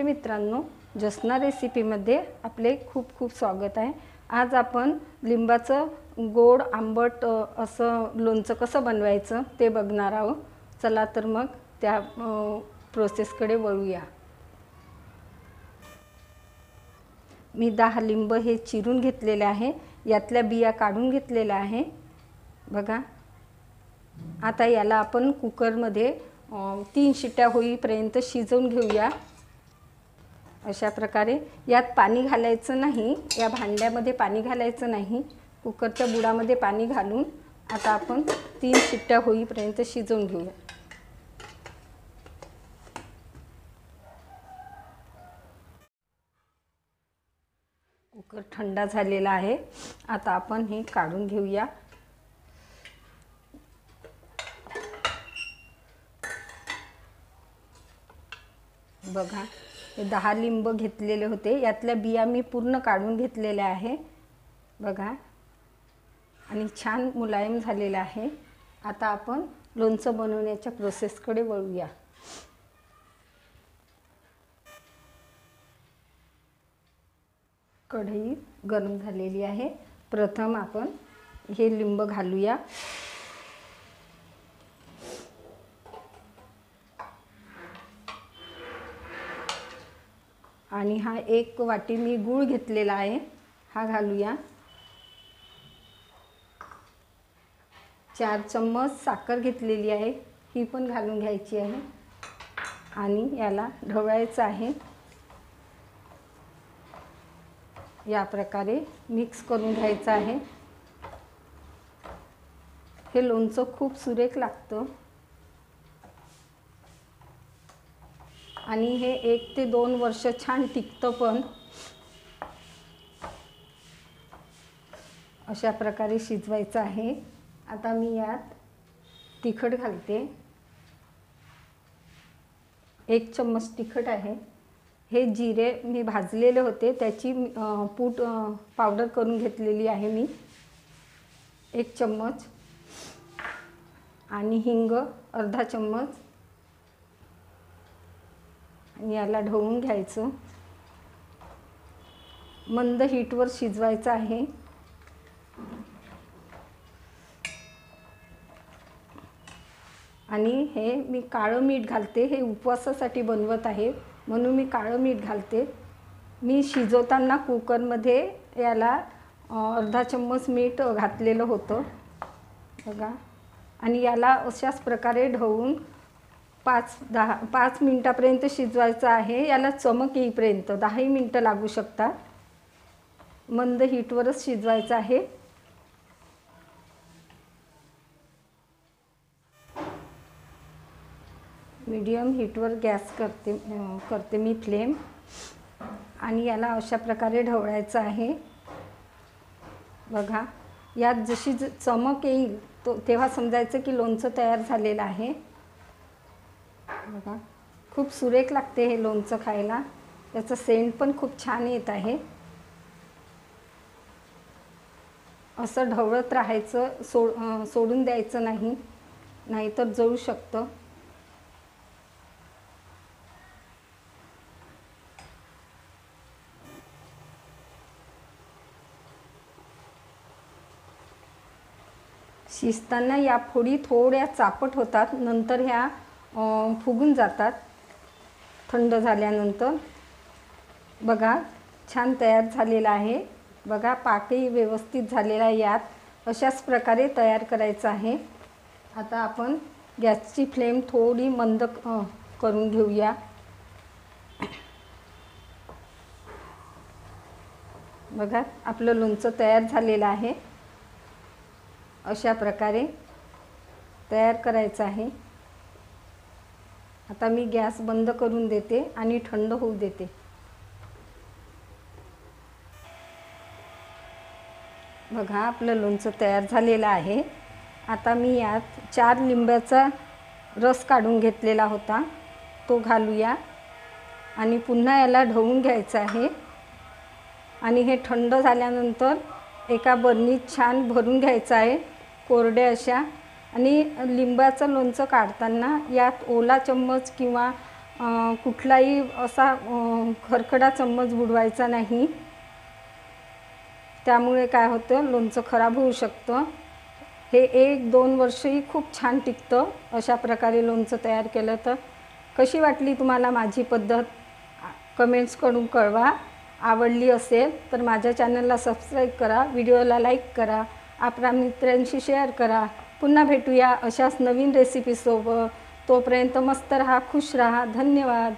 मित्रांनो, जसना रेसिपीमध्ये आपले खूप खूप स्वागत आहे। आज आपण लिंबाचं गोड आंबट असं लोणचं कसं बनवायचं ते बघणार आहोत। चला तर मग त्या प्रोसेसकडे वळूया। मी 10 लिंब हे चिरून घेतलेले आहे, यातल्या बिया काढून घेतलेल्या आहे बघा। आता याला आपण कुकरमध्ये 3 शिट्ट्या होईपर्यंत शिजवून घेऊया। अशा प्रकारे यात पाणी घालायचं नाही, या भांड्यामध्ये पाणी घालायचं नाही, कुकरच्या बुडामध्ये पाणी घालून आता आपण 3 शिट्ट्या होईपर्यंत शिजवून घेऊया। कुकर थंड झालेला आहे, आता आपण हे काढून घेऊया। बघा, हे 10 लिंब घेतलेले होते, यातल्या बिया मी पूर्ण काढून घेतलेल्या आहे बघा, आणि छान मुलायम झालेला आहे। आता आपण लोणचं बनवण्याच्या प्रोसेसकडे वळूया। कढई गरम झालेली आहे, प्रथम आपण हे लिंब घालूया। आणि हा 1 वाटी मी गूळ घेतलेला आहे, हा घालूया। 4 चम्मच साखर घेतलेली आहे, ही पण घालून घ्यायची आहे आणि याला ढवळायचं आहे। या प्रकारे मिक्स करून घ्यायचं आहे। हे लोणचं खूप सुरेख लागतं आणि हे 1 ते 2 वर्ष छान टिकतं पण। अशा प्रकारे शिजवायचं आहे। आता मी यात तिखट घालते, 1 चम्मच तिखट आहे। हे जिरे मी भाजलेले होते, त्याची पूड पावडर करून घेतलेली आहे मी, 1 चम्मच। आणि हिंग अर्धा चम्मच, आणि याला ढवळून घ्यायचं। मंद हीटवर शिजवायचं आहे। आणि हे मी काळं मीठ घालते, हे उपवासासाठी बनवत आहे म्हणून मी काळं मीठ घालते। मी शिजवताना कुकरमध्ये याला अर्धा चम्मच मीठ घातलेलं होतं बघा, आणि याला अशाच प्रकारे ढवळून 5 मिनिटापर्यंत शिजवायचं आहे। याला चमक येईपर्यंत 10 मिनिटं लागू शकतात, मंद हीटवरच शिजवायचं आहे। मीडियम हीटवर गॅस करते मी फ्लेम, आणि याला अशा प्रकारे ढवळायचं आहे बघा। यात जशी चमक येईल तेव्हा समजायचं की लोणचं तयार झालेलं आहे बघा। खूप सुरेख लागते हे लोणचं खायला, त्याचं सेंट पण खूप छान येत आहे। असं ढवळत राहायचं, सोडून द्यायचं नाही, नाहीतर जळू शकतं। शिजताना या फोडी थोड्या चापट होतात, नंतर ह्या फुगून जातात थंड झाल्यानंतर। बघा, छान तयार झालेला आहे बघा, पाकही व्यवस्थित झालेला आहे यात। अशाच प्रकारे तयार करायचं आहे। आता आपण गॅसची फ्लेम थोडी मंद करून घेऊया। बघा, आपलं लोणचं तयार झालेलं आहे। अशा प्रकारे तयार करायचं आहे। आता मी गॅस बंद करून देते आणि थंड होऊ देते। बघा, आपलं लोणचं तयार झालेलं आहे। आता मी यात 4 लिंबाचा रस काढून घेतलेला होता, तो घालूया आणि पुन्हा याला ढवळून घ्यायचं आहे। आणि हे थंड झाल्यानंतर एका बरणीत छान भरून घ्यायचं आहे, कोरड्या अशा। आणि लिंबाचं लोणचं काढताना यात ओला चम्मच किंवा कुठलाही असा खरखडा चम्मच बुडवायचा नाही, त्यामुळे काय होतं लोणचं खराब होऊ शकतं। हे 1-2 वर्षही खूप छान टिकतं अशा प्रकारे लोणचं तयार केलं तर। कशी वाटली तुम्हाला माझी पद्धत कमेंट्स करून कळवा। आवडली असेल तर माझ्या चॅनलला सबस्क्राईब करा, व्हिडिओला लाईक करा, आपल्या मित्रांशी शेअर करा। पुन्हा भेटूया अशाच नवीन रेसिपीसोबत। तोपर्यंत मस्त रहा, खुश रहा। धन्यवाद।